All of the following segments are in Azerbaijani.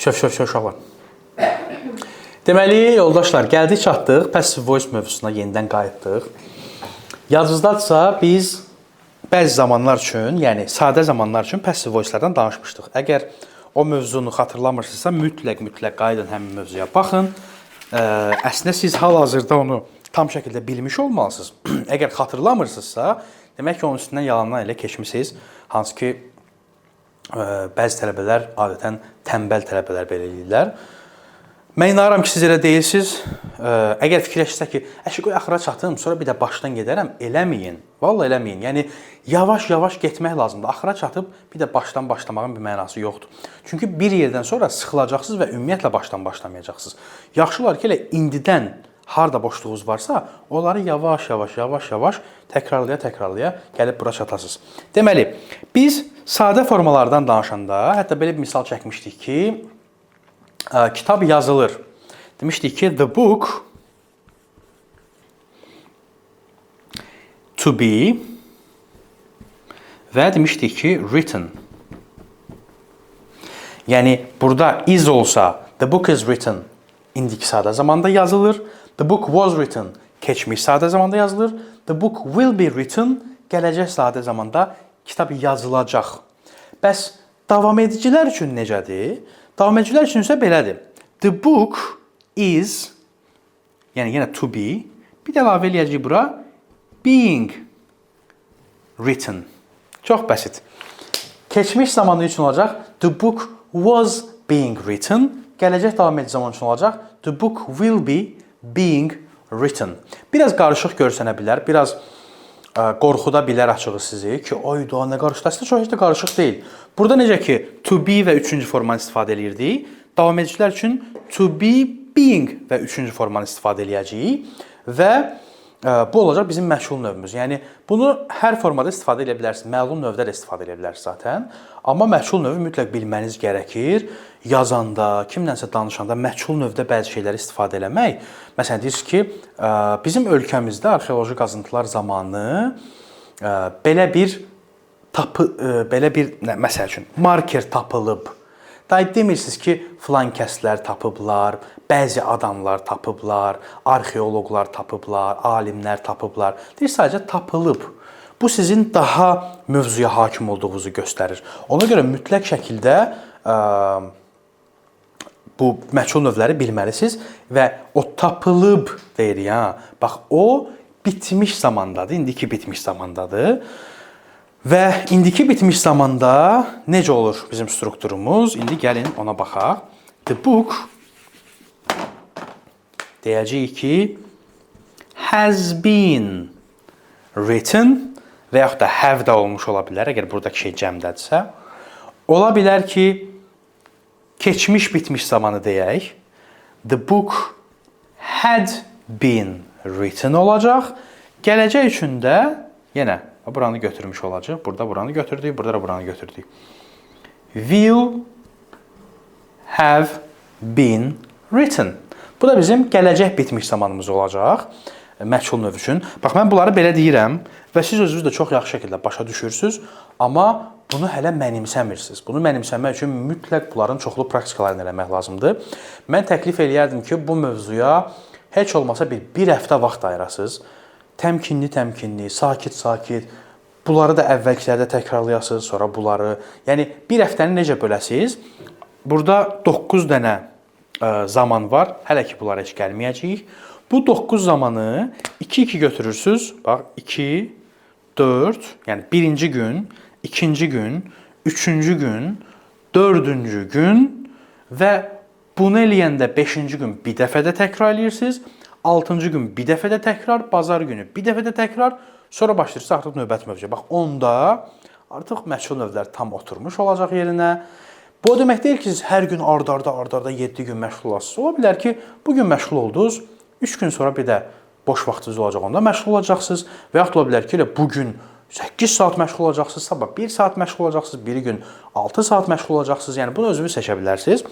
Şöf uşaqlar. Deməli, yoldaşlar, gəldik çatdıq, passive voice mövzusuna yenidən qayıtdıq. Yadınızdadırsa, biz bəzi zamanlar üçün, yəni sadə zamanlar üçün passive voice-lardan danışmışdıq. Əgər o mövzunu xatırlamırsınızsa, mütləq qayıdın həmin mövzuya baxın. Əslində siz hal-hazırda onu tam şəkildə bilmiş olmalısınız. Əgər xatırlamırsınızsa, demək ki, onun üstündən yalandan elə keçmisiniz. Hansı ki, bəzi tələbələr adətən tənbəl tələbələr belə eləyirlər. Mən inanıram ki, siz elə deyilsiniz. Əgər fikirləşirsə ki, qoy axıra çatım, sonra bir də başdan gedərəm, eləməyin. Vallahi eləməyin. Yəni yavaş-yavaş getmək lazımdır. Axıra çatıb bir də başdan başlamağın bir mənası yoxdur. Çünki bir yerdən sonra sıxılacaqsınız və ümumiyyətlə başdan başlamayacaqsınız. Yaxşı olar ki, elə indidən harda boşluğunuz varsa, onları yavaş-yavaş təkrarlaya gəlib bura çatasınız. Deməli, biz sadə formalardan danışanda, hətta belə bir misal çəkmişdik ki, kitab yazılır. Demişdik ki, the book to be və demişdik ki, written. Yəni, burada is olsa, the book is written, indiki sadə zamanda yazılır. The book was written, keçmiş sadə zamanda yazılır. The book will be written, gələcək sadə zamanda kitab yazılacaq. Bəs davam edicilər üçün necədir? Davam edicilər üçün isə belədir. The book is, yəni yenə to be, bir də əlavə eləyəcəyik bura, being written. Çox bəsit. Keçmiş zamanı üçün olacaq, the book was being written. Gələcək davam edici zaman üçün olacaq, the book will be being written. Biraz qarışıq görsənə bilər, biraz qorxuda bilər açığı sizi ki, oydu, nə qarışıq. Əslində çox heç də qarışıq deyil. Burada necə ki, to be və üçüncü formanı istifadə edirdik, davam edicilər üçün to be, being və üçüncü formanı istifadə edəcəyik və bu olacaq bizim məşğul növümüz. Yəni, bunu hər formada istifadə edə bilərsiniz, məlum növdə də istifadə edə bilərsiniz zaten. Amma məşğul növü mütləq bilməniz gərəkir. Yazanda, kimlənsə danışanda məşğul növdə bəzi şeyləri istifadə eləmək. Məsələn, deyirsiniz ki, bizim ölkəmizdə arxeoloji qazıntılar zamanı belə bir məsəl üçün, marker tapılıb. Demirsiniz ki, filan kəslər tapıblar, bəzi adamlar tapıblar, arxeoloqlar tapıblar, alimlər tapıblar. Deyir, sadəcə tapılıb. Bu sizin daha mövzuya hakim olduğunuzu göstərir. Ona görə mütləq şəkildə bu məchul növləri bilməlisiniz və o tapılıb deyirik, ha. Bax, o bitmiş zamandadır, indiki bitmiş zamandadır. Və indiki bitmiş zamanda necə olur bizim strukturumuz? İndi gəlin ona baxaq. The book deyəcəyik ki, has been written və yaxud da have da olmuş ola bilər, əgər buradakı şey cəmdədirsə. Ola bilər ki, keçmiş bitmiş zamanı deyək. The book had been written olacaq. Gələcək üçün də yenə buranı götürmüş olacaq. Burada buranı götürdük, burada da buranı götürdük. Will have been written. Bu da bizim gələcək bitmiş zamanımız olacaq. Məchul növ üçün. Bax, mən bunları belə deyirəm və siz özünüz də çox yaxşı şəkildə başa düşürsünüz. Amma bunu hələ mənimsəmirsiniz. Bunu mənimsəmək üçün mütləq bunların çoxlu praktikalarını eləmək lazımdır. Mən təklif eləyərdim ki, bu mövzuya heç olmasa bir həftə vaxt ayırasınız. Təmkinli, sakit. Bunları da əvvəlkilərdə təkrarlayasınız, sonra bunları. Yəni, bir həftəni necə böləsiniz? Burada 9 dənə zaman var. Hələ ki, bunlara heç gəlməyəcəyik. Bu 9 zamanı 2-2 götürürsünüz. Bax, 2, 4, yəni birinci gün, ikinci gün, üçüncü gün, dördüncü gün və bunu eləyəndə 5-ci gün bir dəfə də təkrar edirsiniz. 6-cı gün bir dəfə də təkrar, bazar günü bir dəfə də təkrar, sonra başlayırsınız artıq növbəti mövzuya. Bax, onda artıq məchul növlər tam oturmuş olacaq yerinə. Bu o demək deyil ki, siz hər gün ardarda 7 gün məşğul olasınız. Ola bilər ki, bugün məşğul oldunuz, 3 gün sonra bir də boş vaxtınız olacaq, onda məşğul olacaqsınız. Və yaxud ola bilər ki, bugün 8 saat məşğul olacaqsınız, sabah 1 saat məşğul olacaqsınız, bir gün 6 saat məşğul olacaqsınız. Yəni, bunu özünüz seçə bilərsiniz.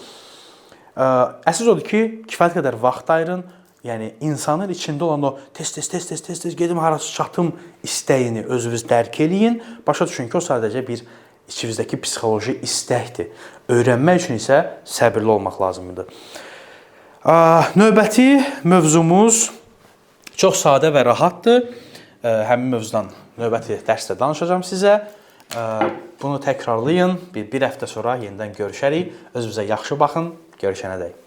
Əsas odur ki, kifayət qədər vaxt ayırın. Yəni, insanın içində olan o tez gedim, harası çatım istəyini özünüz dərk eləyin. Başa düşün ki, o sadəcə bir İçimizdəki psixoloji istəkdir. Öyrənmək üçün isə səbirli olmaq lazımdır. Növbəti mövzumuz çox sadə və rahatdır. Həmin mövzudan növbəti dərsdə danışacağam sizə. Bunu təkrarlayın. Bir həftə sonra yenidən görüşərik. Özünüzə yaxşı baxın. Görüşənədək.